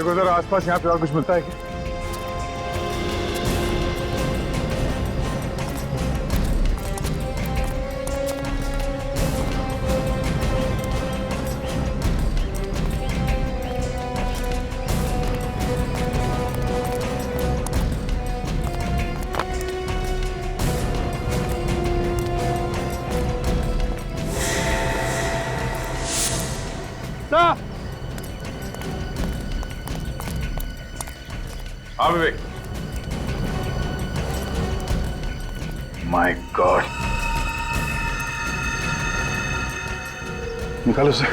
देखो जरा आसपास यहाँ पे और कुछ मिलता है क्या? हाँ विवेक। माय गॉड, निकालो उसे।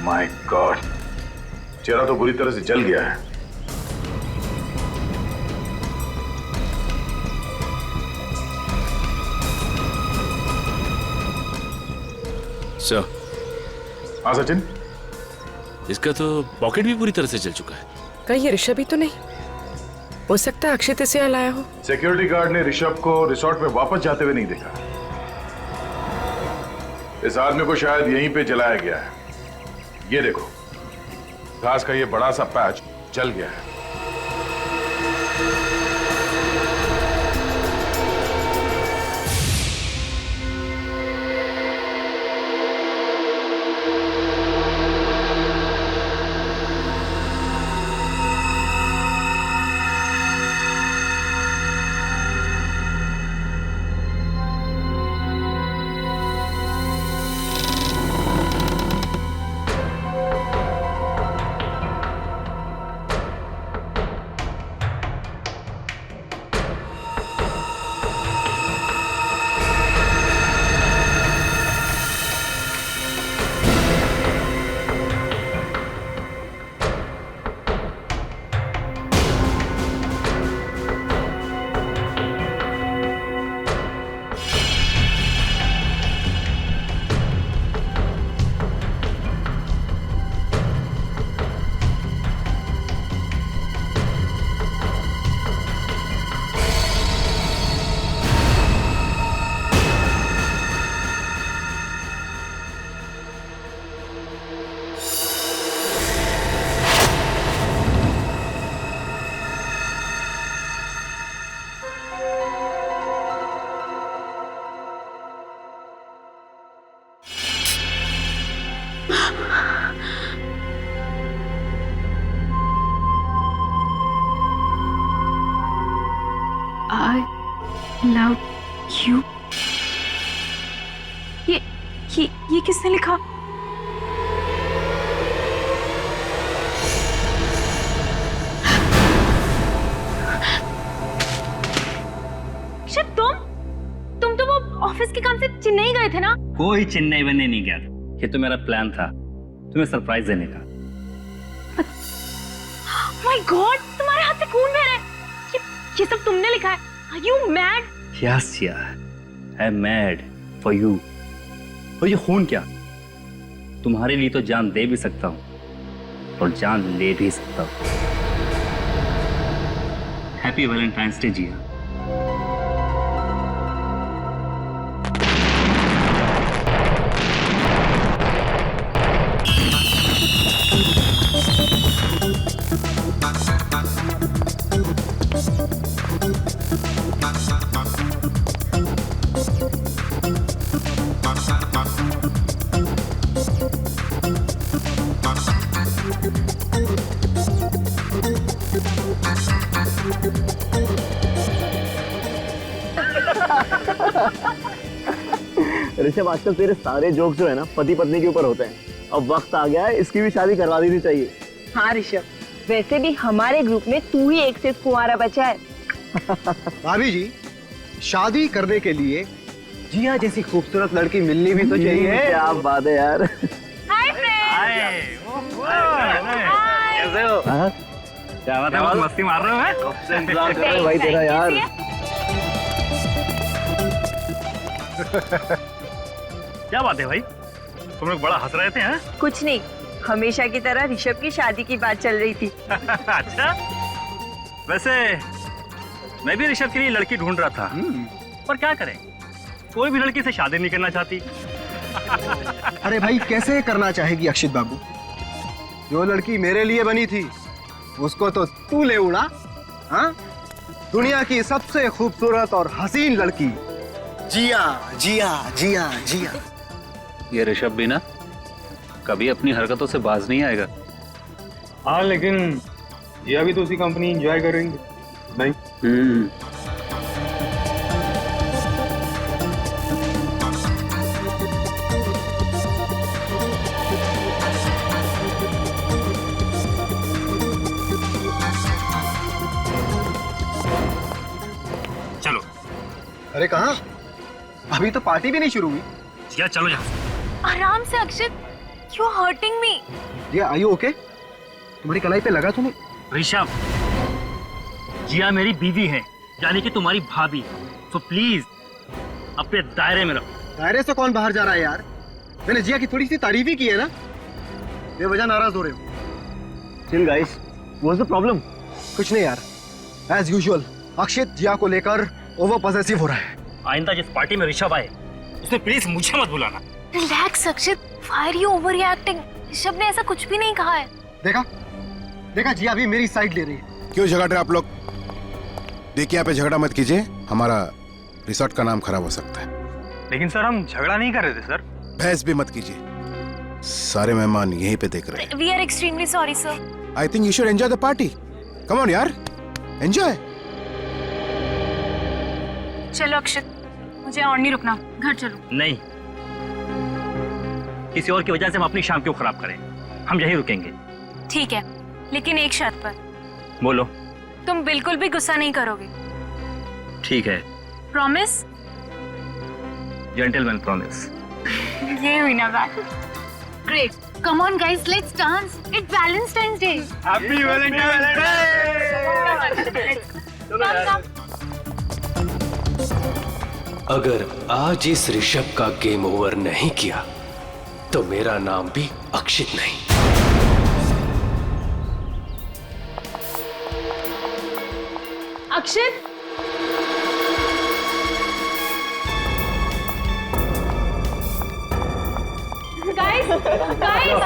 माय गॉड, चेहरा तो बुरी तरह से जल गया है। सर, हाँ सचिन, इसका तो पॉकेट भी पूरी तरह से जल चुका है। कहीं ये ऋषभ ही तो नहीं? हो सकता है अक्षित इसे यहाँ लाया हो। सिक्योरिटी गार्ड ने ऋषभ को रिसोर्ट में वापस जाते हुए नहीं देखा। इस आदमी को शायद यहीं पे जलाया गया है। ये देखो, घास का ये बड़ा सा पैच जल गया है। I love you. ये किसने लिखा? शायद तुम तो वो ऑफिस के काम से चेन्नई गए थे ना? कोई चेन्नई बनने नहीं गया था। ये तो मेरा प्लान था तुम्हें सरप्राइज देने का। माय गॉड, तुम्हारे हाथ से खून बह रहा है। ये सब तुमने लिखा है? Are you mad? Yes, yeah. I'm mad for you. और ये खून क्या? तुम्हारे लिए तो जान दे भी सकता हूँ और जान ले भी सकता हूँ। हैप्पी वैलेंटाइंस डे जिया। ऋषभ, आजकल तेरे सारे जोक जो है ना पति पत्नी के ऊपर होते हैं। अब वक्त आ गया है, इसकी भी शादी करवा देनी चाहिए। हाँ ऋषभ, वैसे भी हमारे ग्रुप में तू ही एक सिर्फ कुंवारा बचा है। भाभी जी, शादी करने के लिए जिया जैसी खूबसूरत लड़की मिलनी भी तो चाहिए। क्या बात है यार। Hi friends. कैसे हो? क्या बात है, बहुत मस्ती मार रहे हो? इंतजार कर रहे भाई तेरा यार। क्या बात है भाई, तुम लोग बड़ा हंस रहे थे हैं? कुछ नहीं, हमेशा की तरह ऋषभ की शादी की बात चल रही थी। अच्छा, वैसे मैं भी ऋषभ के लिए लड़की ढूंढ रहा था। पर क्या करें, कोई भी लड़की से शादी नहीं करना चाहती। अरे भाई कैसे करना चाहेगी अक्षित बाबू? जो लड़की मेरे लिए बनी थी उसको तो तू ले उड़ा। हाँ, दुनिया की सबसे खूबसूरत और हसीन लड़की। जिया जिया जिया जिया। ये ऋषभ भी ना कभी अपनी हरकतों से बाज नहीं आएगा। हाँ लेकिन जिया भी तो उसी कंपनी एंजॉय करेंगे नहीं? चलो। अरे कहाँ? अभी तो पार्टी भी नहीं शुरू हुई। जिया चलो यहाँ। आराम से Akshit, you hurting me. Jiya are you okay? तुम्हारी कलाई पे लगा तो नहीं? ऋषभ, जिया मेरी बीवी है, यानी कि तुम्हारी भाभी, तो प्लीज अपने दायरे में रहो। दायरे से कौन बाहर जा रहा है यार? मैंने जिया की थोड़ी सी तारीफ ही की है ना। बेवजह नाराज हो रहे हो। Chill guys, what's the problem? कुछ नहीं यार, एज यूजुअल अक्षित जिया को लेकर ओवर पॉसेसिव हो रहा है। आइंदा जिस पार्टी में ऋषभ आए उसमें प्लीज मुझे मत बुलाना। Relax Akshit, why are you overreacting? Rishabh ने ऐसा कुछ भी नहीं कहा है। देखा देखा, जिया भी मेरी साइड ले रही है। क्यों झगड़ रहे आप लोग? देखिए यहाँ पे झगड़ा मत कीजिए, हमारा रिसोर्ट का नाम खराब हो सकता है। लेकिन सर हम झगड़ा नहीं कर रहे थे सर। बहस भी मत कीजिए, सारे मेहमान यहीं पे देख रहे हैं। We are extremely sorry sir. I think you should enjoy the party. Come on यार, एंजॉय। चलो अक्षित, मुझे और नहीं रुकना, घर चलो। नहीं, किसी और की वजह से हम अपनी शाम क्यों खराब करें? हम यहीं रुकेंगे। ठीक है, लेकिन एक शर्त पर। बोलो। तुम बिल्कुल भी गुस्सा नहीं करोगे। ठीक है। प्रॉमिस? Gentleman promise. ये हुई ना बात। Great, come on guys, let's dance. It's Valentine's day. Happy Valentine's day. अगर आज इस ऋषभ का गेम ओवर नहीं किया तो मेरा नाम भी अक्षित नहीं। अक्षित, गाइस गाइस,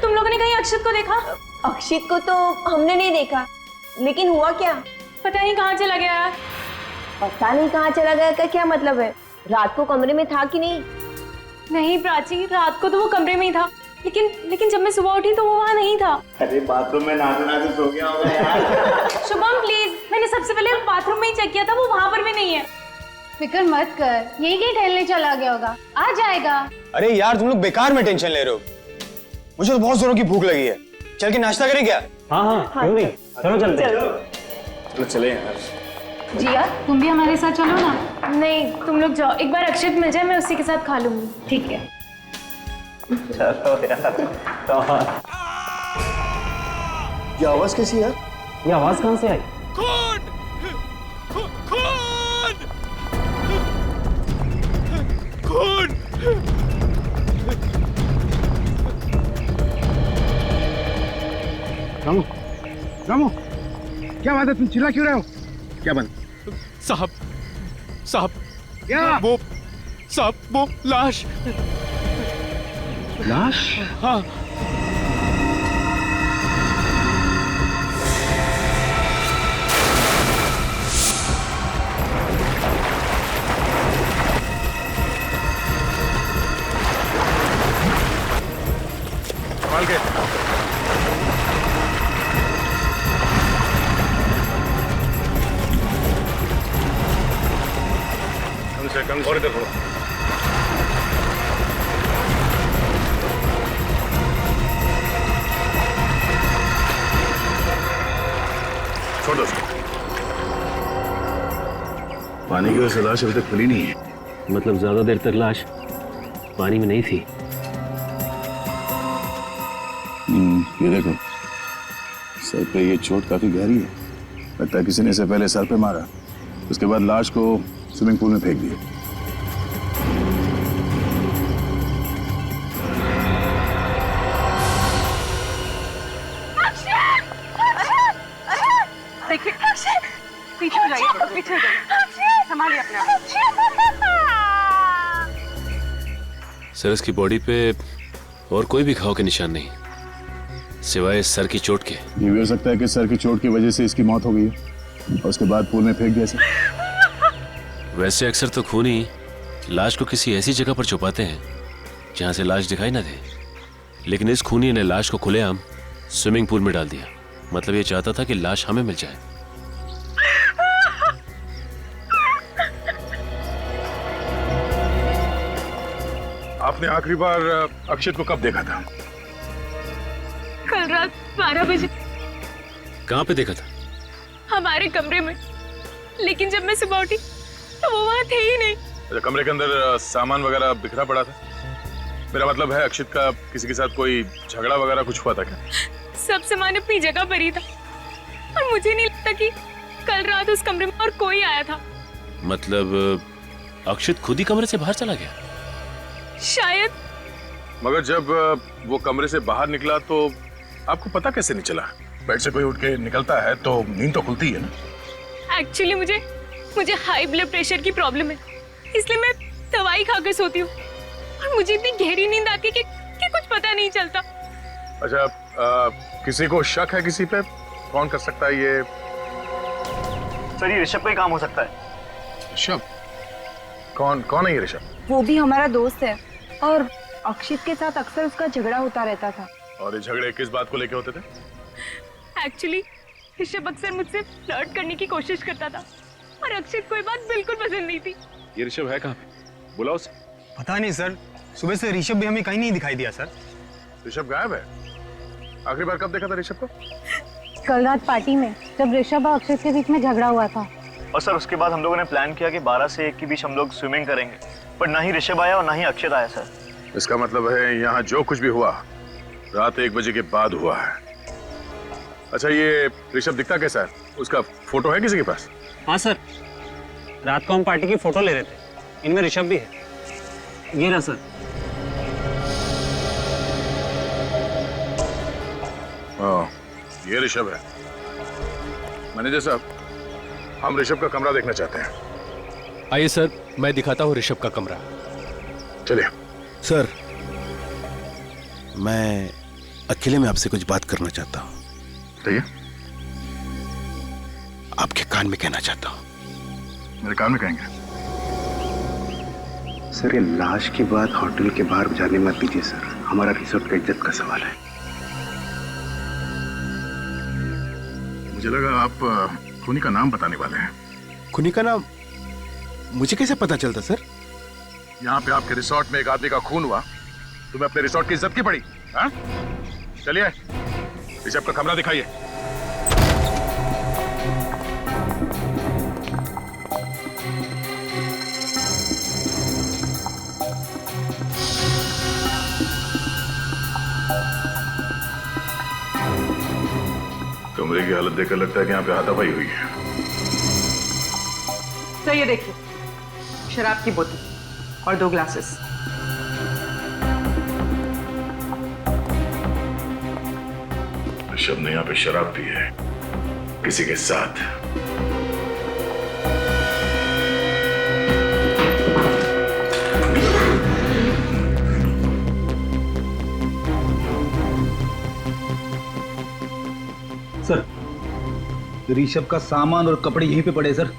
तुम लोगों ने कहीं अक्षित को देखा? अक्षित को तो हमने नहीं देखा, लेकिन हुआ क्या? पता नहीं कहाँ चला गया यार। पता नहीं कहाँ चला गया का क्या मतलब है? रात को कमरे में था कि नहीं? नहीं प्राची, रात को तो वो कमरे में ही था, लेकिन जब मैं सुबह उठी तो वो वहाँ नहीं था। अरे बाथरूम में नहाते सो गया होगा यार। शुभम प्लीज, मैंने सबसे पहले बाथरूम में ही चेक किया था, वो वहाँ पर भी नहीं है। फिक्र मत कर, यही कहीं टहलने चला गया होगा, आ जाएगा। अरे यार तुम लोग बेकार में टेंशन ले रहे हो। मुझे तो बहुत जोरों की भूख लगी है। चल के नाश्ता करें क्या? हाँ, क्यों नहीं, चलो चलते हैं। चलो चले यार। जिया तुम भी हमारे साथ चलो ना। नहीं, तुम लोग जाओ, एक बार अक्षित मिल जाए, मैं उसी के साथ खा लूंगी। ठीक है। चलो यार। ये आवाज कैसी है? ये आवाज कहाँ से आई? रामू, रामू, क्या बात है? तुम चिल्ला क्यों रहे हो? क्या बात? साहब, क्या? वो लाश। लाश? हाँ। संभाल के। कम से कम और इधर थोड़ा। छोड़ दो उसको। पानी की वजह से लाश अभी तक खुली नहीं है। मतलब ज्यादा देर तक लाश पानी में नहीं थी। ये देखो, सर पे ये चोट काफी गहरी है। लगता है किसी ने इसे पहले सर पे मारा, उसके बाद लाश को स्विमिंग पूल में फेंक दिया। पीछे जाइए, पीछे जाइए। संभालिए अपने आप। सर इसकी बॉडी पे और कोई भी घाव के निशान नहीं, सिवाय सर की चोट के। ये भी हो सकता है कि सर की चोट की वजह से इसकी मौत हो गई है और उसके बाद पूल में फेंक दिया सर। वैसे अक्सर तो खूनी लाश को किसी ऐसी जगह पर छुपाते हैं जहां से लाश दिखाई ना दे, लेकिन इस खूनी ने लाश को खुलेआम स्विमिंग पूल में डाल दिया। मतलब ये चाहता था कि लाश हमें मिल जाए। आपने आखिरी बार अक्षित को कब देखा था? कल रात 12 बजे कहां पे देखा था? हमारे कमरे में, लेकिन जब मैं सुबह उठी तो वो वहां थे ही नहीं। अच्छा, कमरे के अंदर सामान वगैरह बिखरा पड़ा था? मेरा मतलब है अक्षित का किसी के साथ कोई झगड़ा वगैरह कुछ हुआ था क्या? सब सामान अपनी जगह पर ही था और मुझे नहीं लगता कि कल रात उस कमरे में और कोई आया था। मतलब अक्षित खुद ही कमरे से बाहर चला गया? शायद। मगर जब वो कमरे से बाहर निकला तो आपको पता कैसे नहीं चला? बेड से कोई उठ के निकलता है तो नींद तो खुलती है ना। एक्चुअली मुझे हाई ब्लड प्रेशर की प्रॉब्लम है, इसलिए मैं दवाई खाकर सोती हूँ और मुझे इतनी गहरी नींद आती है कि कुछ पता नहीं चलता। अच्छा, किसी को शक है किसी पे? कौन कर सकता है ये? सर ये ऋषभ का ही काम हो सकता है। ऋषभ? कौन है ये ऋषभ? वो भी हमारा दोस्त है और अक्षित के साथ अक्सर उसका झगड़ा होता रहता था। और ये झगड़े किस बात को लेके होते थे? एक्चुअली ऋषभ अक्सर मुझसे फ्लर्ट करने की कोशिश करता था और अक्षित को ये बात बिल्कुल पसंद नहीं थी। ये ऋषभ है कहाँ पे? बुलाओ उसे। पता नहीं सर, सुबह से ऋषभ भी हमें कहीं नहीं दिखाई दिया सर। ऋषभ गायब है? आखिरी बार कब देखा था ऋषभ को? कल रात पार्टी में जब ऋषभ और अक्षय के बीच में झगड़ा हुआ था। और सर उसके बाद हम लोगों ने प्लान किया कि 12 से 1 के बीच हम लोग स्विमिंग करेंगे, पर ना ही ऋषभ आया और ना ही अक्षय आया सर। इसका मतलब है यहाँ जो कुछ भी हुआ रात 1 बजे के बाद हुआ है। अच्छा, ये ऋषभ दिखता कैसा है? उसका फोटो है किसी के पास? हाँ सर, रात को हम पार्टी की फोटो ले रहे थे, इनमें ऋषभ भी है। ये रहा सर। हाँ, ये ऋषभ है। मैनेजर साहब, हम ऋषभ का कमरा देखना चाहते हैं। आइए सर, मैं दिखाता हूँ ऋषभ का कमरा। चलिए। सर, मैं अकेले में आपसे कुछ बात करना चाहता हूँ। कहिए। आपके कान में कहना चाहता हूँ। मेरे कान में कहेंगे? सर ये लाश की बात होटल के बाहर जाने मत दीजिए सर, हमारा रिसोर्ट का इज्जत का सवाल है। मुझे लगा आप खूनी का नाम बताने वाले हैं। खूनी का नाम मुझे कैसे पता चलता सर? यहाँ पे आपके रिसोर्ट में एक आदमी का खून हुआ, तुम्हें अपने रिसोर्ट की इज्जत की पड़ी? हाँ? चलिए, ऋषभ का कमरा दिखाइए। कमरे की हालत देखकर लगता है कि यहाँ पे हाथापाई हुई है। तो ये देखिए, शराब की बोतल और 2 ग्लासेस। ऋषभ ने यहाँ पे शराब पी है किसी के साथ। सर, ऋषभ का सामान और कपड़े यहीं पे पड़े सर।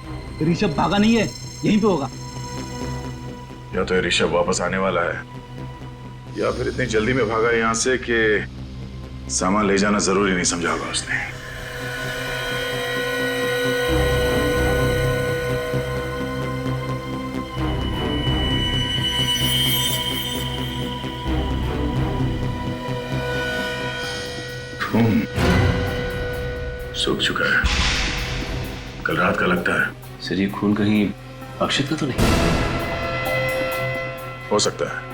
ऋषभ भागा नहीं है, यहीं पे होगा। या तो ऋषभ वापस आने वाला है या फिर इतनी जल्दी में भागा यहाँ से कि सामान ले जाना जरूरी नहीं समझा होगा उसने। खून सूख चुका है, कल रात का लगता है। सर ये खून कहीं अक्षित का तो नहीं? हो सकता है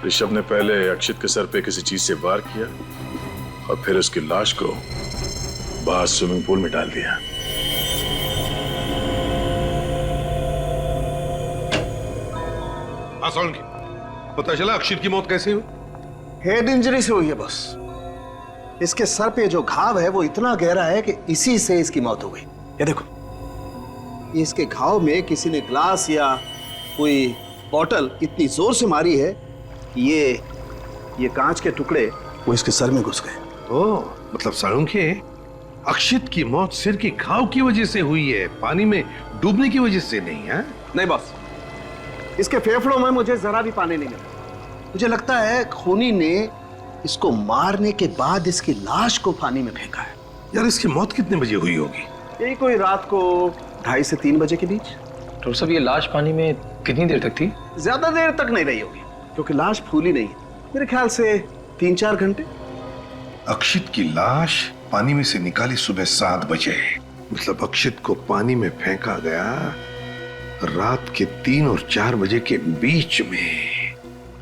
ऋषभ ने पहले अक्षित के सर पे किसी चीज से वार किया और फिर उसकी लाश को बाहर स्विमिंग पूल में डाल दिया। हाँ सोलंकी, पता चला अक्षित की मौत कैसे हुई? हेड इंजरी से हुई है बस। इसके सर पे जो घाव है वो इतना गहरा है कि इसी से इसकी मौत हो गई। ये देखो, कि इसके घाव में किसी ने ग्लास या कोई बॉटल इतनी जोर से मारी है कि ये कांच के टुकड़े वो इसके सर में घुस गए। ओह, मतलब साळुंखे, अक्षित की मौत सिर की घाव की वजह से हुई है, पानी में डूबने की वजह से नहीं है? नहीं बॉस, इसके फेफड़ों में मुझे जरा भी पानी नहीं मिला। मुझे लगता है खूनी ने इसको मारने के बाद इसकी लाश को पानी में फेंका है। यार, इसकी मौत कितने बजे हुई होगी? यही कोई रात को 2:30 से 3 बजे के बीच। डॉक्टर साहब, ये लाश पानी में कितनी देर तक थी? ज्यादा देर तक नहीं रही होगी, क्योंकि लाश फूली नहीं है। मेरे ख्याल से 3-4 घंटे। अक्षित की लाश पानी में से निकाली सुबह 7 बजे, मतलब अक्षित को पानी में फेंका गया रात के 3 और 4 बजे के बीच में।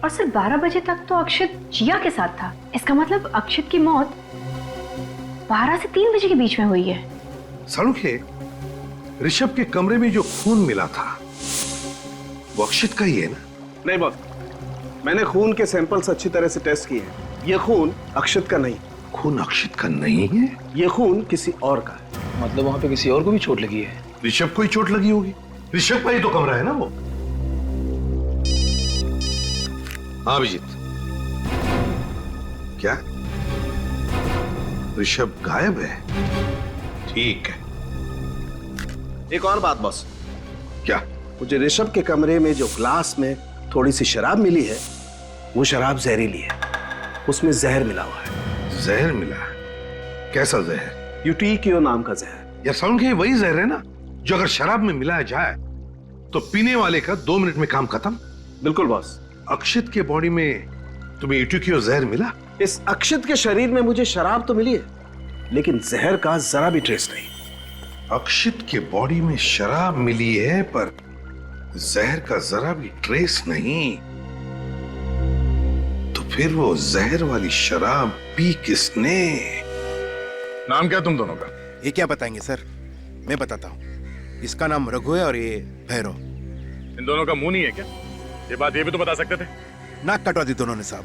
और सिर्फ 12 बजे तक तो अक्षित जिया के साथ था। इसका मतलब अक्षित की मौत 12 से 3 बजे के बीच में हुई है। साळुंखे, ऋषभ के कमरे में जो खून मिला था वो अक्षित का ही है ना? नहीं बॉस, मैंने खून के सैंपल्स अच्छी तरह से टेस्ट किए हैं। ये खून अक्षित का नहीं। खून अक्षित का नहीं है? ये खून किसी और का है। मतलब वहां पे किसी और को भी चोट लगी है? ऋषभ को ही चोट लगी होगी, ऋषभ का ही तो कमरा है ना वो। हाँ अभिजीत, क्या ऋषभ गायब है? ठीक है। एक और बात बॉस। क्या? मुझे ऋषभ के कमरे में जो ग्लास में थोड़ी सी शराब मिली है, वो शराब जहरीली है। उसमें जहर मिला हुआ है। जहर मिला? कैसा जहर? यूटीक्यू नाम का जहर। यार साळुंखे, वही जहर है ना जो अगर शराब में मिलाया जाए तो पीने वाले का 2 मिनट में काम खत्म। बिल्कुल बॉस। अक्षित के बॉडी में तुम्हें यूटीक्यू जहर मिला? इस अक्षित के शरीर में मुझे शराब तो मिली है, लेकिन जहर का जरा भी ट्रेस नहीं। अक्षित के बॉडी में शराब मिली है पर जहर का जरा भी ट्रेस नहीं, तो फिर वो जहर वाली शराब पी किसने? नाम क्या तुम दोनों का? ये क्या बताएंगे सर? मैं बताता हूँ। इसका नाम रघु है और ये भैरव। इन दोनों का मुंह नहीं है क्या? ये बात ये भी तो बता सकते थे। नाक कटवा दी दोनों ने साहब।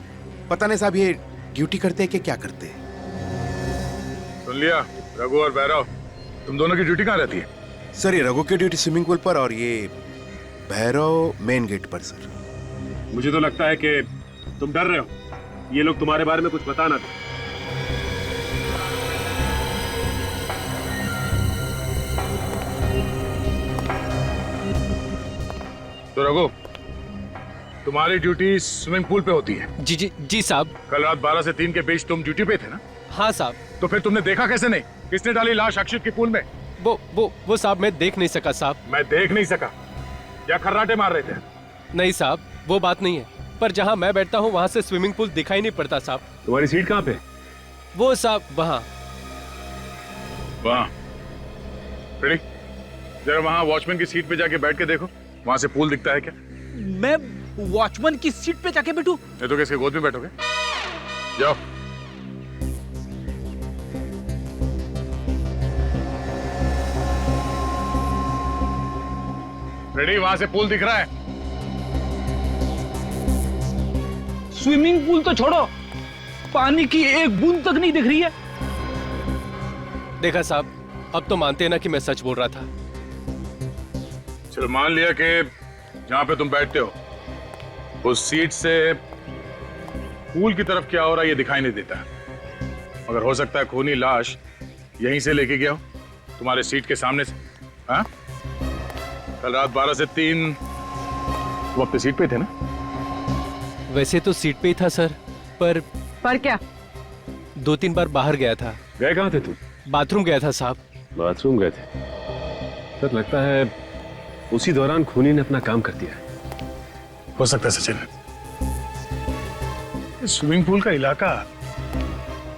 पता नहीं साहब ये ड्यूटी करते हैं कि क्या करते हैं। सुन लिया, रघु और भैरव, तुम दोनों की ड्यूटी कहाँ रहती है? सर ये रघु की ड्यूटी स्विमिंग पूल पर और ये भैरव मेन गेट पर सर। मुझे तो लगता है कि तुम डर रहे हो, ये लोग तुम्हारे बारे में कुछ बता ना दे। तो रघु, तुम्हारी ड्यूटी स्विमिंग पूल पे होती है? जी जी जी साहब। कल रात 12 से 3 के बीच तुम ड्यूटी पे थे ना? हाँ साहब। तो फिर तुमने देखा कैसे नहीं? किसने डाली लाश अक्षित के पूल में? वो साहब मैं देख नहीं सका साहब। मैं देख नहीं सका या खर्राटे मार रहे थे? नहीं साहब, वो बात नहीं है, पर जहाँ मैं बैठता हूँ वहाँ से स्विमिंग पूल दिखाई नहीं पड़ता साहब। तुम्हारी सीट कहाँ पे? वो साहब वहाँ। वहाँ? जरा वहाँ वॉचमैन की सीट पे जाके बैठ के देखो, वहाँ से पूल दिखता है क्या? मैं वॉचमैन की सीट पे जाके बैठूं? नहीं तो किसके गोद में बैठोगे? जाओ। रेडी, वहां से पूल दिख रहा है? स्विमिंग पूल तो छोड़ो, पानी की एक बूंद तक नहीं दिख रही है। देखा साहब, अब तो मानते हैं ना कि मैं सच बोल रहा था। चलो मान लिया कि जहां पे तुम बैठते हो उस सीट से पूल की तरफ क्या हो रहा है ये दिखाई नहीं देता, मगर हो सकता है खूनी लाश यहीं से लेके गया हो, तुम्हारे सीट के सामने से। हाँ, कल रात 12 से 3 तुम अपनी सीट पे थे ना? वैसे तो सीट पे ही था सर, पर क्या? 2-3 बार बाहर गया था। गए कहाँ थे तुम? बाथरूम गया था साहब। बाथरूम गए थे? सर लगता है उसी दौरान खूनी ने अपना काम कर दिया। हो सकता है सचिन, स्विमिंग पूल का इलाका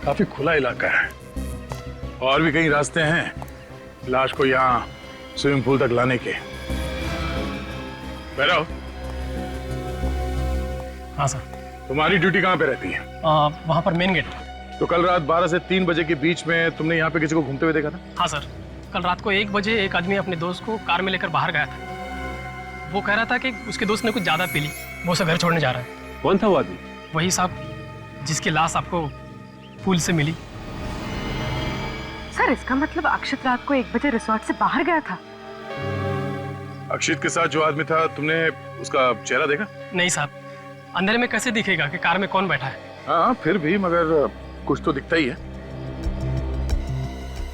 काफी खुला इलाका है और भी कई रास्ते हैं लाश को यहाँ स्विमिंग पूल तक लाने के। भैरव। हाँ सर। तुम्हारी ड्यूटी कहाँ पे रहती है? वहाँ पर मेन गेट। तो कल रात 12 से 3 बजे के बीच में तुमने यहाँ पे किसी को घूमते हुए देखा था? हाँ सर, कल रात को 1 बजे एक आदमी अपने दोस्त को कार में लेकर बाहर गया था। वो कह रहा था कि उसके दोस्त ने कुछ ज्यादा पी ली, वो उसे घर छोड़ने जा रहा है। कौन था वो आदमी? वही साहब जिसकी लाश आपको पूल से मिली। सर इसका मतलब अक्षत रात को 1 बजे रिसोर्ट से बाहर गया था? अक्षित के साथ जो आदमी था, तुमने उसका चेहरा देखा? नहीं साहब, अंधेरे में कैसे दिखेगा कि कार में कौन बैठा है? हाँ फिर भी, मगर कुछ तो दिखता ही है।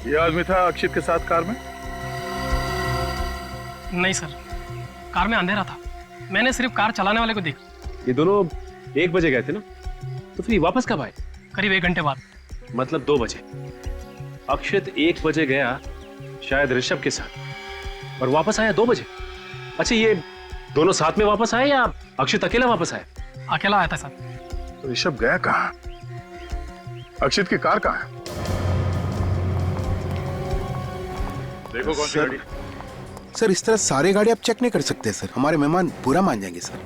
ये आदमी था अक्षित के साथ कार में? नहीं सर, कार में अंधेरा था, मैंने सिर्फ कार चलाने वाले को देखा। ये दोनों 1 बजे गए थे ना, तो फिर ये वापस कब आए? करीब 1 घंटे बाद। मतलब 2 बजे। अक्षित 1 बजे गया शायद ऋषभ के साथ, और वापस आया 2 बजे। अच्छा, ये दोनों साथ में वापस आए या अक्षित अकेला वापस आया? अकेला आया था सर। तो ऋषभ गया कहाँ? अक्षित की कार कहाँ है? देखो कौन सी गाड़ी। सर इस तरह सारे गाड़ी आप चेक नहीं कर सकते सर, हमारे मेहमान बुरा मान जाएंगे सर।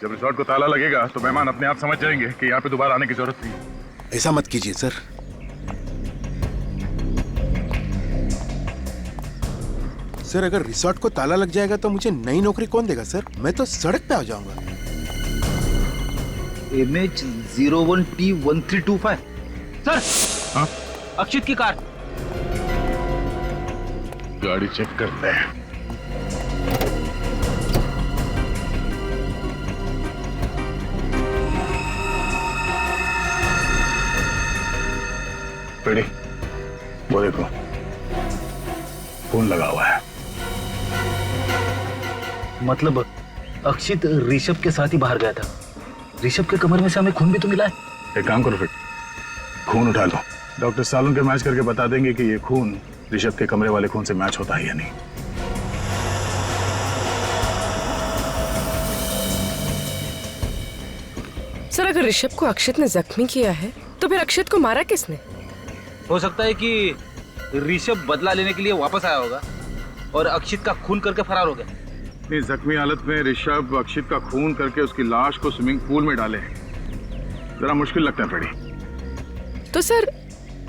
जब रिसोर्ट को ताला लगेगा तो मेहमान अपने आप समझ जाएंगे कि यहाँ पे दोबारा आने की जरूरत नहीं है। ऐसा मत कीजिए सर। सर अगर रिसोर्ट को ताला लग जाएगा तो मुझे नई नौकरी कौन देगा सर? मैं तो सड़क पे आ जाऊंगा। MH01T1325 sir. हाँ? अक्षित की कार। गाड़ी चेक करते हैं। पेड़ी, वो देखो, फोन लगा हुआ है। मतलब अक्षित ऋषभ के साथ ही बाहर गया था। ऋषभ के कमर में से हमें खून भी तो मिला है। एक काम करो फिर, खून उठा लो। डॉक्टर सालुन के मैच करके बता देंगे कि ये खून ऋषभ के कमरे वाले खून से मैच होता है या नहीं। सर अगर ऋषभ को अक्षित ने जख्मी किया है तो फिर अक्षित को मारा किसने? हो सकता है कि ऋषभ बदला लेने के लिए वापस आया होगा और अक्षित का खून करके फरार हो गया। इतनी जख्मी हालत में ऋषभ अक्षित का खून करके उसकी लाश को स्विमिंग पूल में डाले, जरा मुश्किल लगता है पेड़ी। तो सर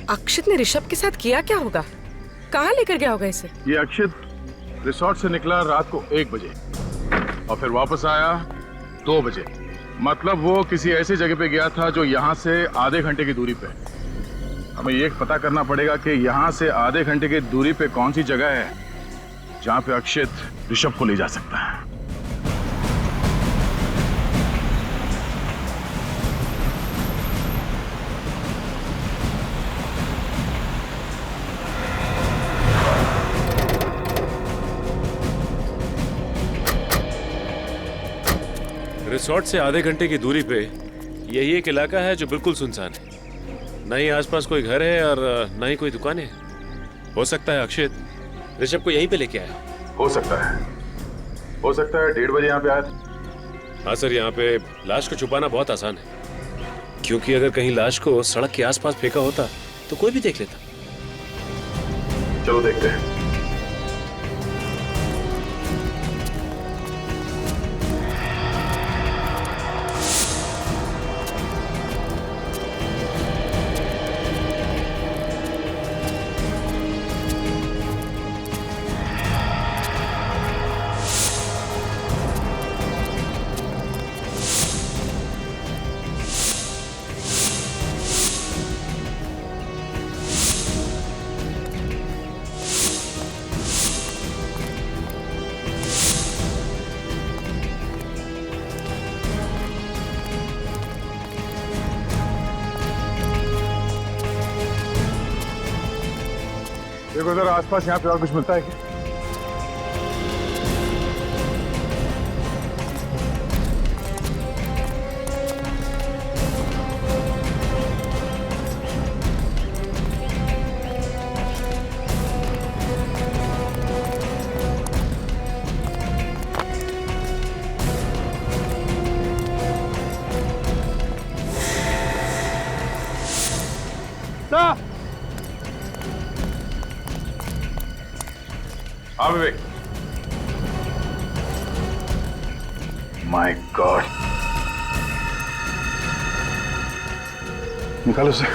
अक्षित ने ऋषभ के साथ किया क्या होगा? कहाँ लेकर गया होगा इसे? ये अक्षित रिसोर्ट से निकला रात को 1 बजे और फिर वापस आया 2 बजे। मतलब वो किसी ऐसी जगह पे गया था जो यहाँ से आधे घंटे की दूरी पे। हमें ये पता करना पड़ेगा कि यहाँ से आधे घंटे की दूरी पे कौन सी जगह है जहाँ पे अक्षित ऋषभ को ले जा सकता है। रिसोर्ट से आधे घंटे की दूरी पे यही एक इलाका है जो बिल्कुल सुनसान है। न ही आसपास कोई घर है और न ही कोई दुकान है। हो सकता है अक्षित ऋषभ को यहीं पे लेके आया। हो सकता है 1:30 बजे यहाँ पे आया था। हाँ सर, यहाँ पे लाश को छुपाना बहुत आसान है, क्योंकि अगर कहीं लाश को सड़क के आसपास फेंका होता तो कोई भी देख लेता। चलो देखते हैं। देखो जरा आसपास यहाँ पे और कुछ मिलता है क्या? हाँ विवेक। माय गॉड, निकालो उसे।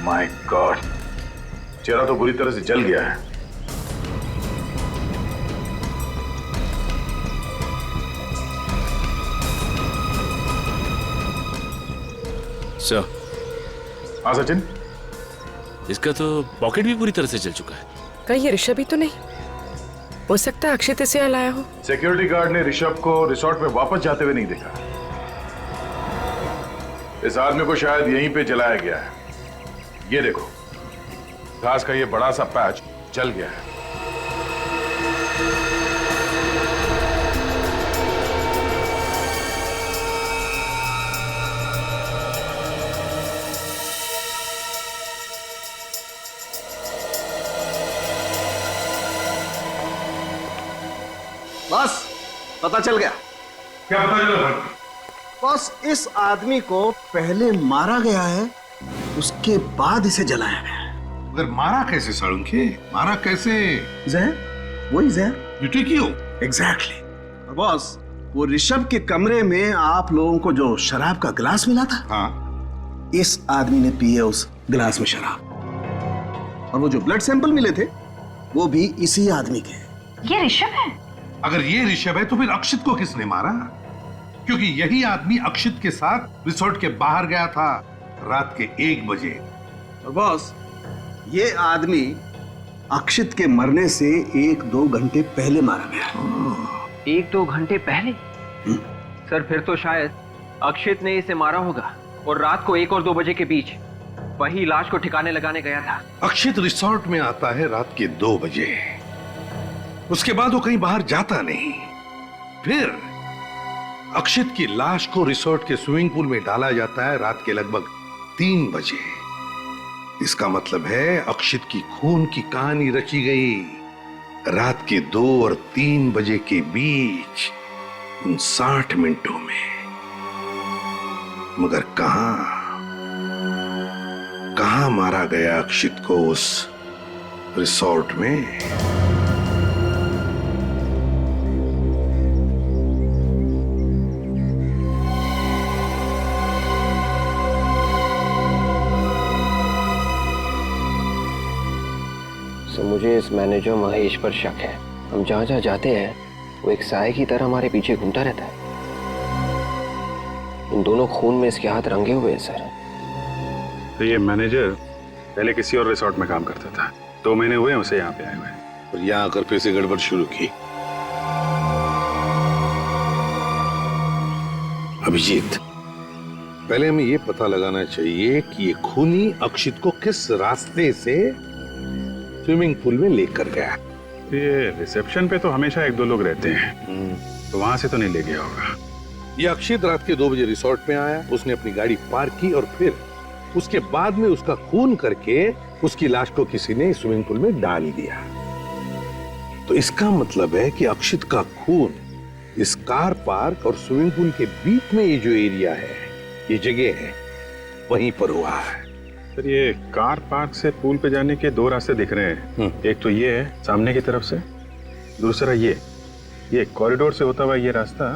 माय गॉड, चेहरा तो बुरी तरह से जल गया है। सर। हाँ सचिन, इसका तो पॉकेट भी पूरी तरह से जल चुका है। कहीं ये ऋषभ ही तो नहीं? हो सकता है अक्षित इसे यहाँ लाया हो। सिक्योरिटी गार्ड ने ऋषभ को रिसोर्ट में वापस जाते हुए नहीं देखा। इस आदमी को शायद यहीं पे जलाया गया है। ये देखो, घास का ये बड़ा सा पैच जल गया है। बस पता चल गया। क्या पता चला? बस इस आदमी को पहले मारा गया है, उसके बाद इसे जलाया गया है। मगर मारा कैसे साळुंखे? मारा कैसे? जहर, वही जहर। ड्यूटी क्यों? एग्जैक्टली। और बॉस, वो ऋषभ के कमरे में आप लोगों को जो शराब का गिलास मिला था, हाँ, इस आदमी ने पी है उस गिलास में शराब। और वो जो ब्लड सैंपल मिले थे वो भी इसी आदमी के। ये ऋषभ है? अगर ये ऋषभ है तो फिर अक्षित को किसने मारा? क्योंकि यही आदमी अक्षित के साथ रिसोर्ट के बाहर गया था रात के 1 बजे। और बॉस, ये आदमी अक्षित के मरने से 1-2 घंटे पहले मारा गया। 1-2 घंटे पहले? सर फिर तो शायद अक्षित ने इसे मारा होगा और रात को 1 और 2 बजे के बीच वही लाश को ठिकाने लगाने गया था। अक्षित रिसोर्ट में आता है रात के 2 बजे, उसके बाद वो कहीं बाहर जाता नहीं। फिर अक्षित की लाश को रिसोर्ट के स्विमिंग पूल में डाला जाता है रात के लगभग 3 बजे। इसका मतलब है अक्षित की खून की कहानी रची गई रात के 2 और 3 बजे के बीच, उन 60 मिनटों में। मगर कहां मारा गया अक्षित को उस रिसोर्ट में? मुझे इस मैनेजर महेश पर शक है। हम जहाँ जहाँ जाते हैं वो एक साए की तरह हमारे पीछे घूमता रहता है। इन दोनों खून में इसके हाथ रंगे हुए हैं सर। तो ये मैनेजर पहले किसी और रिसोर्ट में काम करता था, 2 महीने हुए उसे यहाँ पे आए हुए, और यहाँ आकर फिर से गड़बड़ शुरू की। अभिजीत, पहले हमें ये पता लगाना चाहिए कि ये खूनी अक्षित को किस रास्ते से स्विमिंग पूल में लेकर गया। ये रिसेप्शन पे तो हमेशा 1-2 लोग रहते हैं, तो वहां से तो नहीं ले गया होगा। ये अक्षित रात के 2 बजे रिसोर्ट में आया, उसने अपनी गाड़ी पार्क की और फिर उसके बाद में उसका खून करके उसकी लाश को किसी ने स्विमिंग पूल में डाल दिया। तो इसका मतलब है कि अक्षित का खून इस कार पार्क और स्विमिंग पूल के बीच में ये जो एरिया है, ये जगह है, वहीं पर हुआ है। सर ये कार पार्क से पूल पे जाने के 2 रास्ते दिख रहे हैं। एक तो ये है सामने की तरफ से, दूसरा ये कॉरिडोर से होता हुआ ये रास्ता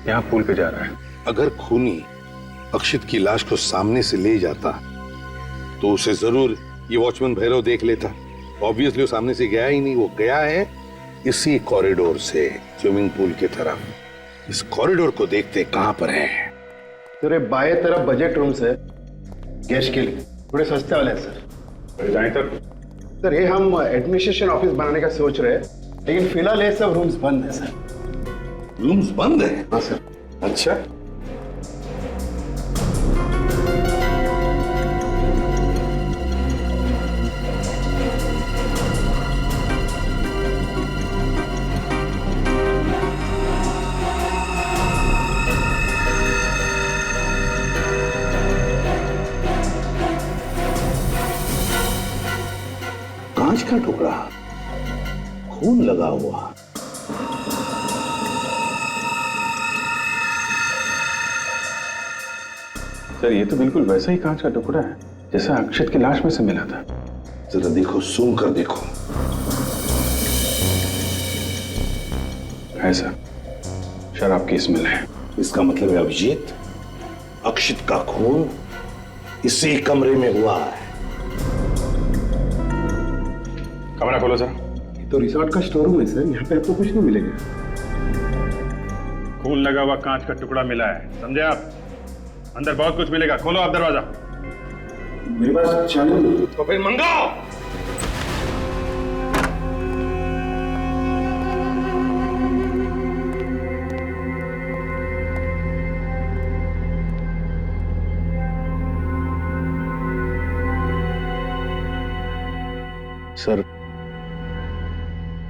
यहाँ पूल पे जा रहा है। अगर खूनी अक्षित की लाश को सामने से ले जाता तो उसे जरूर ये वॉचमैन भैरव देख लेता। ऑब्वियसली वो सामने से गया ही नहीं, वो गया है इसी कॉरिडोर से स्विमिंग पूल की तरफ। इस कॉरिडोर को देखते कहां पर है? तेरे बाएं तरफ बजट रूम्स है गेस्ट के लिए, थोड़े सस्ते वाले हैं सर। जाए तक सर ये हम एडमिनिस्ट्रेशन ऑफिस बनाने का सोच रहे हैं, लेकिन फिलहाल ये सब रूम्स बंद है सर। रूम्स बंद है? हाँ सर। अच्छा, कांच का टुकड़ा, खून लगा हुआ। सर ये तो बिल्कुल वैसा ही कांच का टुकड़ा है जैसा अक्षित की लाश में से मिला था। जरा देखो, सूंघ कर देखो। है सर, शराब की स्मेल है। इसका मतलब है अभिजीत, अक्षित का खून इसी कमरे में हुआ है। कमरा खोलो सर। ये तो रिसोर्ट का स्टोर रूम है सर, यहाँ पे आपको कुछ नहीं मिलेगा। खून लगा हुआ कांच का टुकड़ा मिला है, समझे आप? अंदर बहुत कुछ मिलेगा, खोलो आप दरवाजा। मेरे पास चालू। तो फिर मंगाओ।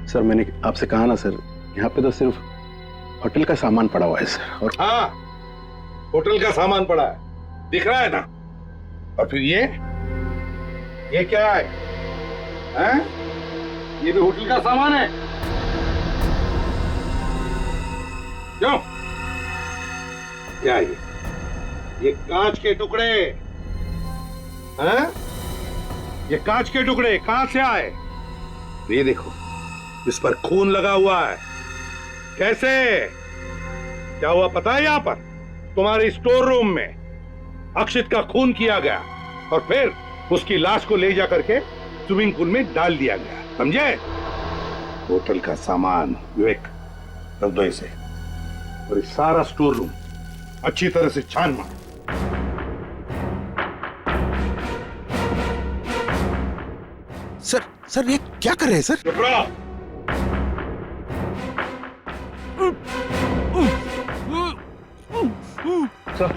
सर मैंने आपसे कहा ना सर, यहाँ पे तो सिर्फ होटल का सामान पड़ा हुआ है सर। और हाँ, होटल का सामान पड़ा है, दिख रहा है ना। और फिर ये क्या है? हैं? ये भी होटल का सामान है। क्यों? क्या है ये कांच के टुकड़े हैं? ये कांच के टुकड़े कहां से आए? ये देखो, इस पर खून लगा हुआ है। कैसे? क्या हुआ पता है? यहां पर तुम्हारे स्टोर रूम में अक्षित का खून किया गया और फिर उसकी लाश को ले जा करके स्विमिंग पूल में डाल दिया गया, समझे? होटल का सामान विवेक रख दो इसे, और इस सारा स्टोर रूम अच्छी तरह से छान मार। सर ये क्या कर रहे हैं सर? चुप रहो। सर,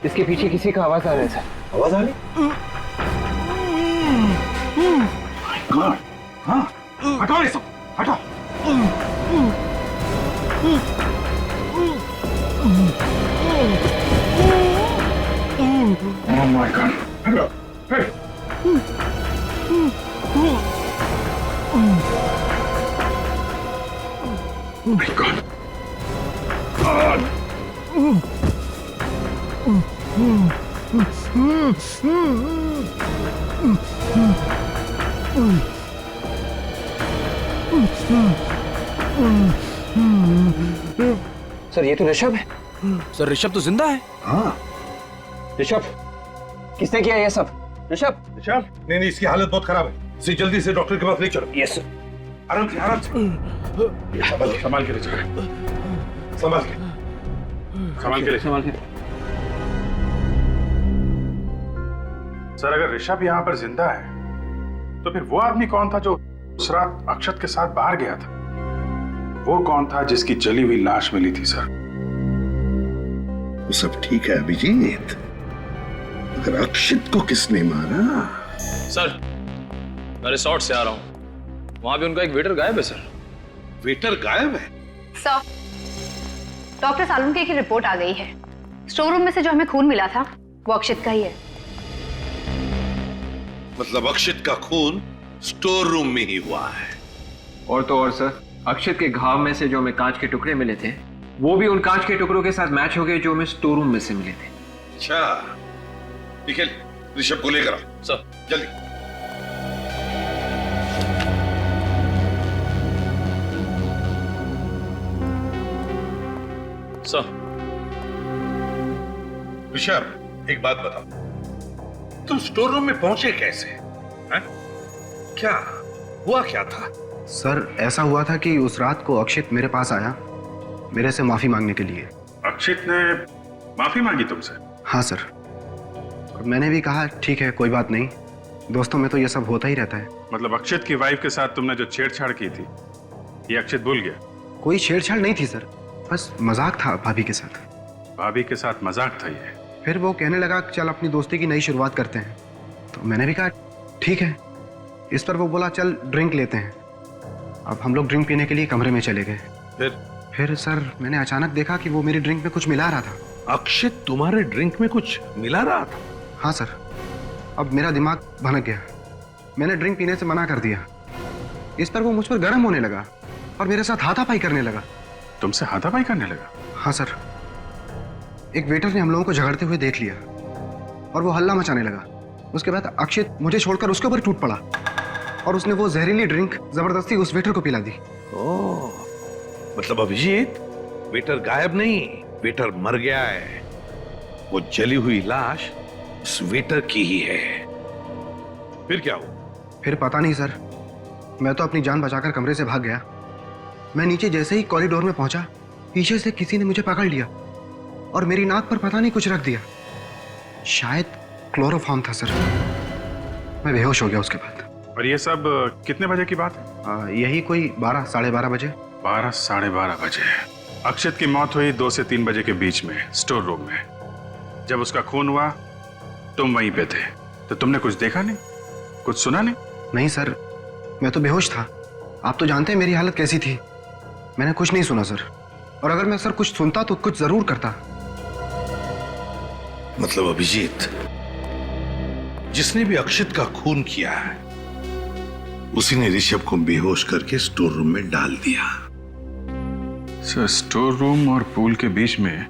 इसके पीछे किसी का आवाज आ रहा है सर। आवाज आ रही? हाँ, हटाओ ये सब, हटाओ। Oh my God! हटाओ, hey! Oh my God! Sir ये तो ऋषभ है। सर ऋषभ तो जिंदा है। हाँ, ऋषभ, किसने किया ये सब? ऋषभ? ऋषभ? नहीं, इसकी हालत बहुत खराब है, इसे जल्दी से डॉक्टर के पास ले चलो। Yes sir. आराम से, आराम से। संभाल के ले चलो, संभाल के ले, संभाल के। सर अगर ऋषभ यहाँ पर जिंदा है तो फिर वो आदमी कौन था जो उस रात अक्षत के साथ बाहर गया था? वो कौन था जिसकी जली हुई लाश मिली थी सर? वो सब ठीक है अभिजीत, अगर अक्षित को किसने मारा? सर मैं रिसोर्ट से आ रहा हूँ, वहां भी उनका एक वेटर गायब है सर। वेटर गायब है? सर, डॉक्टर सालून की एक रिपोर्ट आ गई है। स्टोर रूम में से जो हमें खून मिला था वो अक्षित का ही है। मतलब अक्षित का खून स्टोर रूम में ही हुआ है? और तो और सर, अक्षित के घाव में से जो हमें कांच के टुकड़े मिले थे वो भी उन कांच के टुकड़ों के साथ मैच हो गए जो हमें स्टोर रूम में से मिले थे। अच्छा, निखिल ऋषभ को लेकर आओ सर, जल्दी। सर। ऋषभ एक बात बताओ, तुम स्टोर रूम में पहुंचे कैसे? हैं? क्या हुआ, क्या था? सर ऐसा हुआ था कि उस रात को अक्षित मेरे पास आया मेरे से माफी मांगने के लिए। अक्षित ने माफी मांगी तुमसे? हाँ सर, और मैंने भी कहा ठीक है कोई बात नहीं, दोस्तों में तो ये सब होता ही रहता है। मतलब अक्षित की वाइफ के साथ तुमने जो छेड़छाड़ की थी ये अक्षित भूल गया? कोई छेड़छाड़ नहीं थी सर, बस मजाक था भाभी के साथ। भाभी के साथ मजाक था ये? फिर वो कहने लगा चल अपनी दोस्ती की नई शुरुआत करते हैं, तो मैंने भी कहा ठीक है। इस पर वो बोला चल ड्रिंक लेते हैं। अब हम लोग ड्रिंक पीने के लिए कमरे में चले गए। फिर सर मैंने अचानक देखा कि वो मेरी ड्रिंक में कुछ मिला रहा था। अक्षित तुम्हारे ड्रिंक में कुछ मिला रहा था? हाँ सर, अब मेरा दिमाग भनक गया, मैंने ड्रिंक पीने से मना कर दिया। इस पर वो मुझ पर गर्म होने लगा और मेरे साथ हाथापाई करने लगा। तुमसे हाथापाई करने लगा? हाँ सर, एक वेटर ने हम लोगों को झगड़ते हुए देख लिया और वो हल्ला मचाने लगा। उसके बाद अक्षित मुझे छोड़कर उसके ऊपर टूट पड़ा और उसने वो जहरीली ड्रिंक जबरदस्ती उस वेटर को पिला दी। ओह, मतलब अभिजीत वेटर गायब नहीं, वेटर मर गया है। वो जली हुई लाश उस वेटर की ही है। फिर क्या हुआ? फिर पता नहीं सर, मैं तो अपनी जान बचाकर कमरे से भाग गया। मैं नीचे जैसे ही कॉरिडोर में पहुंचा, पीछे से किसी ने मुझे पकड़ लिया और मेरी नाक पर पता नहीं कुछ रख दिया। शायद क्लोरोफॉर्म था सर। मैं बेहोश हो गया उसके बाद। और ये सब कितने बजे की बात है? यही कोई 12 साढ़े 12 बजे। 12 साढ़े 12 बजे। अक्षत की मौत हुई 2 से 3 बजे के बीच में स्टोर रूम में। जब उसका खून हुआ तुम वहीं पे थे, तो तुमने कुछ देखा नहीं, कुछ सुना नहीं? नहीं सर, मैं तो बेहोश था। आप तो जानते हैं मेरी हालत कैसी थी। मैंने कुछ नहीं सुना सर, और अगर मैं सर कुछ सुनता तो कुछ जरूर करता। मतलब अभिजीत, जिसने भी अक्षित का खून किया है उसी ने ऋषभ को बेहोश करके स्टोर रूम में डाल दिया। सर, स्टोर रूम और पूल के बीच में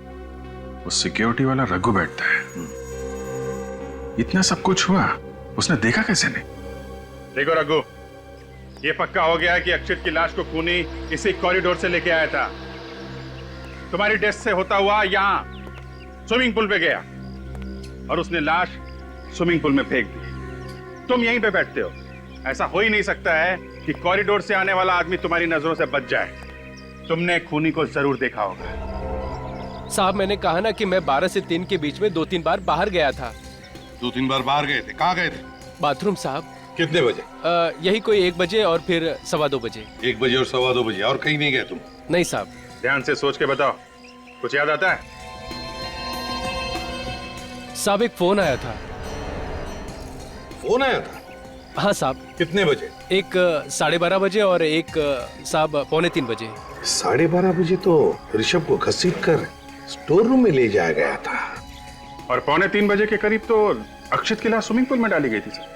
वो सिक्योरिटी वाला रघु बैठता है। इतना सब कुछ हुआ, उसने देखा कैसे नहीं? देखो रघु, ये पक्का हो गया कि अक्षित की लाश को खूनी इसी कॉरिडोर से लेके आया था। तुम्हारी डेस्क से होता हुआ यहां स्विमिंग पूल पे गया और उसने लाश स्विमिंग पूल में फेंक दी। तुम यहीं पे बैठते हो। ऐसा हो ही नहीं सकता है कि कॉरिडोर से आने वाला आदमी तुम्हारी नजरों से बच जाए। तुमने खूनी को जरूर देखा होगा। साहब, मैंने कहा ना कि मैं 12 से 3 के बीच में 2-3 बार बाहर गया था। 2-3 बार बाहर गए थे? कहाँ गए थे? बाथरूम साहब। कितने बजे? यही कोई 1 बजे और फिर 2:15 बजे। 1 बजे और 2:15 बजे, और कहीं नहीं गए तुम? नहीं साहब। ध्यान से सोच के बताओ, कुछ याद आता है? साहब, एक फोन आया था। फोन आया था? हाँ साहब। कितने बजे? एक 12:30 बजे और एक साहब 2:45 बजे। 12:30 बजे तो ऋषभ को घसीट कर स्टोर रूम में ले जाया गया था, और 2:45 बजे के करीब तो अक्षित की लाश स्विमिंग पूल में डाली गई थी सर।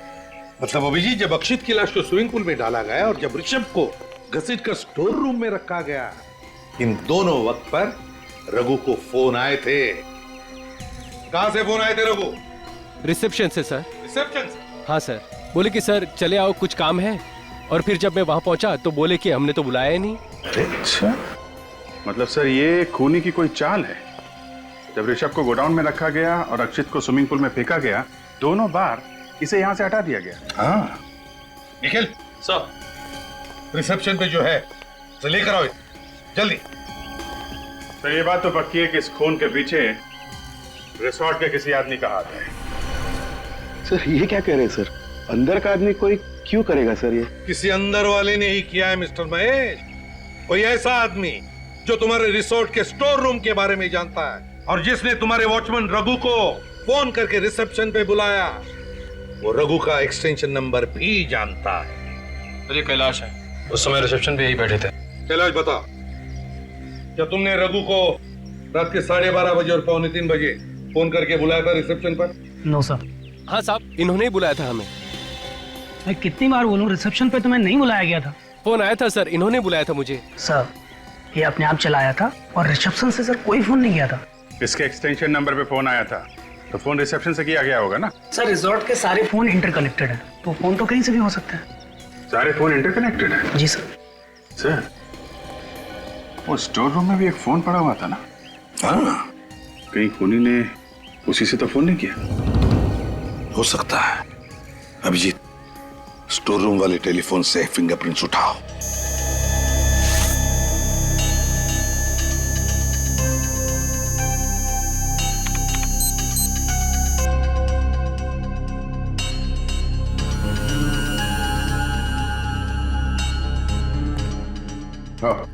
मतलब अभिजीत, जब अक्षित की लाश को स्विमिंग पूल में डाला गया और जब ऋषभ को घसीट कर स्टोर रूम में रखा गया, इन दोनों वक्त पर रघु को फोन आए थे। कहां से फोन आए थे रघु? रिसेप्शन से सर। रिसेप्शन से? हाँ सर। बोले कि सर चले आओ, कुछ काम है। और फिर जब मैं वहां पहुंचा तो बोले कि हमने तो बुलाया ही नहीं। अच्छा, मतलब सर ये खूनी की कोई चाल है। जब ऋषभ को गोडाउन में रखा गया और अक्षित को स्विमिंग पूल में फेंका गया, दोनों बार इसे यहां से हटा दिया गया। हाँ। निखिल सर, रिसेप्शन पे जो है तो लेकर आओ जल्दी। तो ये बात तो पक्की है कि इस खून के पीछे रिसोर्ट के किसी आदमी का हाथ है। सर, ये क्या कह रहे हैं सर? अंदर का आदमी कोई क्यों करेगा सर ये? किसी अंदर वाले ने ही किया है मिस्टर महेश। कोई ऐसा आदमी जो तुम्हारे रिसोर्ट के स्टोर रूम के बारे में जानता है, और जिसने तुम्हारे वॉचमैन रघु को फोन करके रिसेप्शन पे बुलाया, वो रघु का एक्सटेंशन नंबर भी जानता है। तो ये कैलाश है, उस समय रिसेप्शन पे यही बैठे थे। कैलाश, बता, क्या तुमने रघु को रात के 12:30 बजे और 2:45 बजे फोन करके बुलाया था रिसेप्शन पर? No sir. हाँ साहब, इन्होंने ही बुलाया था हमें। मैं कितनी बार बोलूं, रिसेप्शन पे तो मैं नहीं बुलाया गया था। फोन आया था सर, इन्होंने बुलाया था मुझे। सर, ये अपने आप चला आया था और रिसेप्शन से सर कोई फोन नहीं गया था। इसके एक्सटेंशन नंबर पे फोन आया था, तो फोन रिसेप्शन से किया गया होगा ना? सर, रिजॉर्ट के सारे फोन इंटरकनेक्टेड है, तो फोन तो कहीं से भी हो सकता है। सारे फोन इंटरकनेक्टेड है? जी सर। सर, वो स्टोर रूम में भी एक फोन पड़ा हुआ था ना? हाँ। कहीं खूनी ने उसी से तो फोन नहीं किया? हो सकता है। अभिजीत, स्टोर रूम वाले टेलीफोन से फिंगरप्रिंट्स उठाओ। हाँ।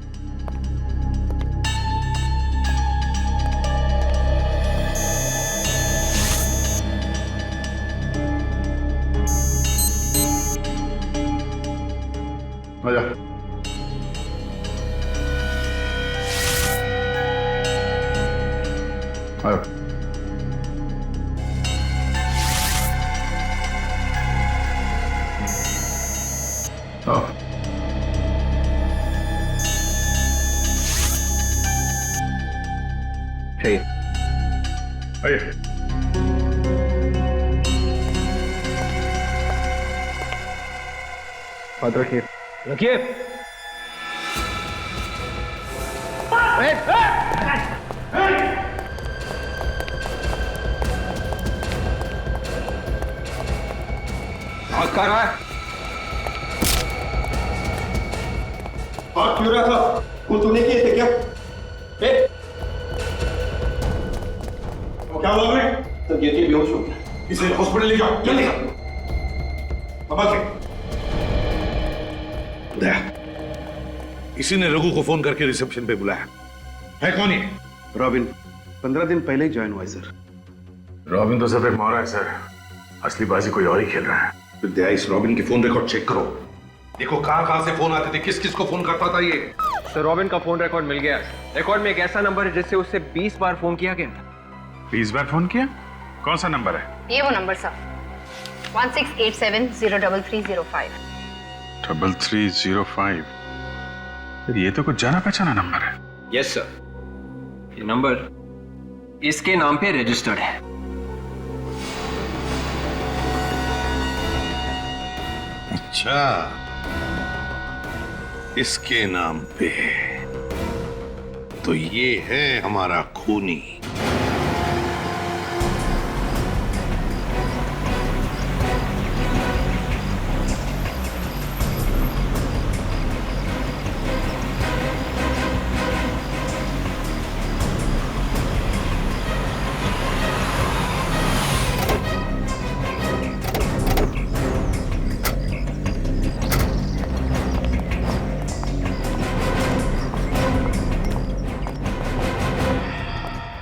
आजा। आयो। आओ। Hey. आइए। हाथ रखिए। रखिए। हाथ कहाँ रहा है? हाथ क्यों रहा था? वो तूने किए थे क्या? क्या हुआ? गिर के बेहोश हो गया। इसे हॉस्पिटल ले जाओ जल्दी। दया, इसी ने रघु को फोन करके रिसेप्शन पे बुलाया है। कौन ये? रॉबिन 15 दिन पहले ही ज्वाइन हुआ है सर। रॉबिन तो सब एक मोहरा है सर, असली बाजी कोई और ही खेल रहा है। फिर दया, इस रॉबिन के फोन रिकॉर्ड चेक करो, देखो कहां से फोन आते थे, किस किस को फोन करता था ये। सर रॉबिन का फोन रिकॉर्ड मिल गया। रिकॉर्ड में एक ऐसा नंबर है जिससे उससे 20 बार फोन किया गया था। 20 बार फोन किया? कौन सा नंबर है? ये वो नंबर सर, 1687-03305। 3305। ये तो कुछ जाना पहचाना नंबर है। यस सर, ये नंबर इसके नाम पे रजिस्टर्ड है। अच्छा, इसके नाम पे, तो ये है हमारा खूनी।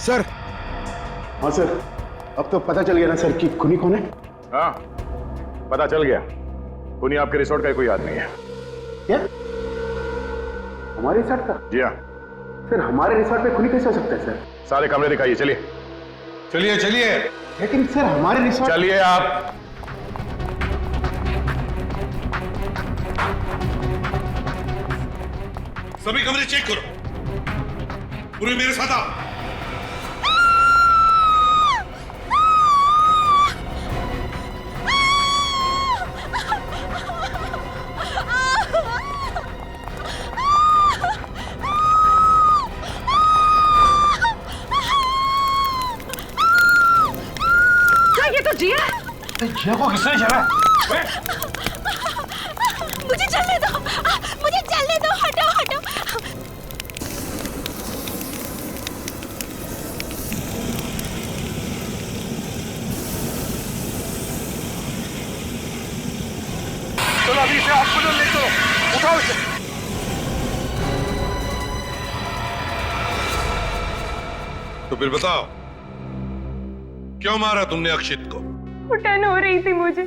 सर। हाँ सर, अब तो पता चल गया ना सर कि खूनी कौन है? हाँ, पता चल गया। खूनी आपके रिसोर्ट का कोई आदमी है। क्या? हमारे रिसोर्ट का? जी हाँ। सर हमारे रिसोर्ट पे खूनी कैसे हो सकता है सर? सारे कमरे दिखाइए, चलिए। चलिए चलिए। लेकिन सर हमारे रिसोर्ट। चलिए आप। सभी कमरे चेक करो, पूरे मेरे साथ आओ। जिया को किसने चला? मुझे चलने दो, मुझे चलने दो, हटो हटो। चलो अभी इसे हॉस्पिटल ले चलो, उठाओ इसे। तो फिर बताओ, क्यों मारा तुमने अक्षित को? घुटन हो रही थी मुझे,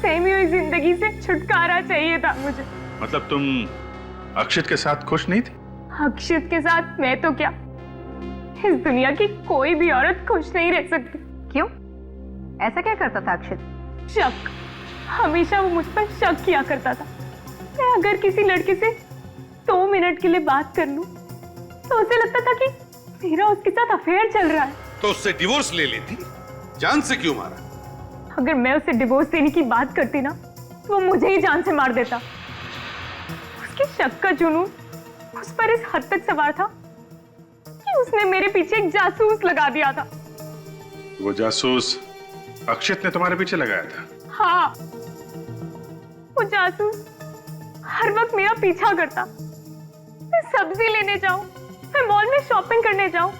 सहमी हुई जिंदगी से छुटकारा चाहिए था मुझे। मतलब तुम अक्षित के साथ खुश नहीं थी? अक्षित के साथ मैं तो क्या, इस दुनिया की कोई भी औरत खुश नहीं रह सकती। क्यों? ऐसा क्या करता था अक्षित? शक, हमेशा वो मुझ पर शक किया करता था। मैं अगर किसी लड़के से 2 मिनट के लिए बात कर लूं, तो उसे लगता था कि मेरा उसके साथ अफेयर चल रहा है। तो उससे डिवोर्स ले लेती, जान से क्यों मारा? अगर मैं उसे डिवोर्स देने की बात करती ना, तो वो मुझे ही जान से मार देता। उसके शक का जुनून उस पर इस हद तक सवार था कि उसने मेरे पीछे एक जासूस लगा दिया था। वो जासूस अक्षित ने तुम्हारे पीछे लगाया था? हाँ, वो जासूस हर वक्त मेरा पीछा करता। मैं सब्जी लेने जाऊं, मैं मॉल में शॉपिंग करने जाऊं,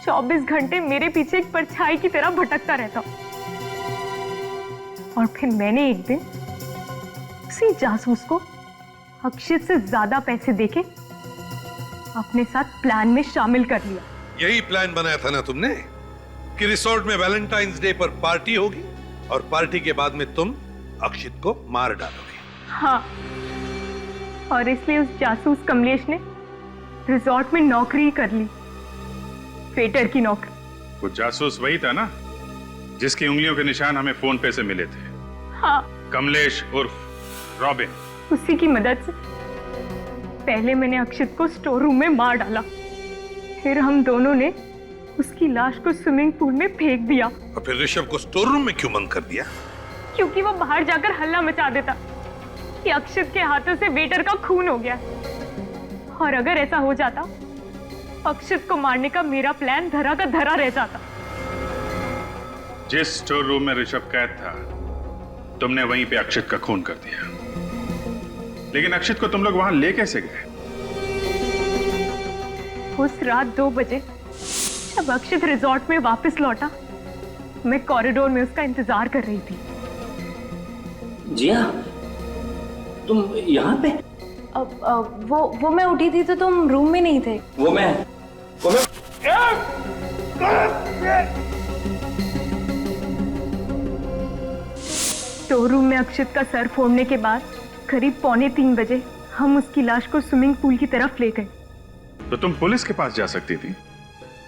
24 घंटे मेरे पीछे एक परछाई की तरह भटकता रहता। और फिर मैंने एक दिन उसी जासूस को अक्षित से ज्यादा पैसे देके अपने साथ प्लान में शामिल कर लिया। यही प्लान बनाया था ना तुमने कि रिसोर्ट में वैलेंटाइंस डे पर पार्टी होगी और पार्टी के बाद में तुम अक्षित को मार डालोगे। हाँ, और इसलिए उस जासूस कमलेश ने रिसोर्ट में नौकरी कर ली, वेटर की नौकरी। वो जासूस वही था ना जिसकी उंगलियों के निशान हमें फोन पे से मिले थे? हाँ, कमलेश उर्फ रॉबिन। उसी की मदद से पहले मैंने अक्षित को स्टोर रूम में मार डाला, फिर हम दोनों ने उसकी लाश को स्विमिंग पूल में फेंक दिया। और फिर ऋषभ को स्टोर रूम में क्यों बंद कर दिया? क्योंकि वो बाहर जाकर हल्ला मचा देता कि अक्षित के हाथों से वेटर का खून हो गया। और अगर ऐसा हो जाता, अक्षित को मारने का मेरा प्लान धरा का धरा रह जाता। जिस स्टोर रूम में ऋषभ कैद था, तुमने वहीं पे अक्षित का खून कर दिया। लेकिन अक्षित को तुम लोग वहां ले कैसे गए? उस रात 2 बजे जब अक्षित रिजॉर्ट में वापस लौटा, मैं कॉरिडोर में उसका इंतजार कर रही थी। जिया, तुम यहाँ पे? वो मैं उठी थी तो तुम रूम में नहीं थे। वो मैं स्टोर रूम में अक्षित का सर फोड़ने के बाद करीब 2:45 बजे हम उसकी लाश को स्विमिंग पूल की तरफ ले गए। तो तुम पुलिस के पास जा सकती थी।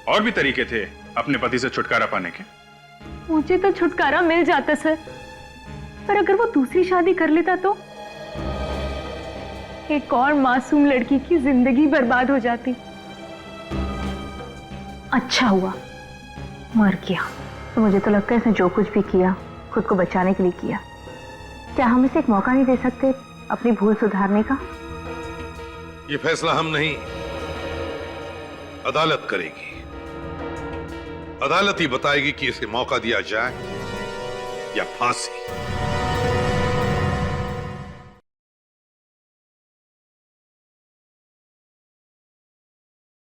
और भी तरीके थे अपने पति से छुटकारा पाने के। मुझे तो छुटकारा मिल जाता सर, पर अगर वो दूसरी शादी कर लेता तो एक और मासूम लड़की की जिंदगी बर्बाद हो जाती। अच्छा हुआ मर गया। तो मुझे तो लगता है इसने जो कुछ भी किया खुद को बचाने के लिए किया। क्या हम इसे एक मौका नहीं दे सकते अपनी भूल सुधारने का? ये फैसला हम नहीं, अदालत करेगी। अदालत ही बताएगी कि इसे मौका दिया जाए या फांसी।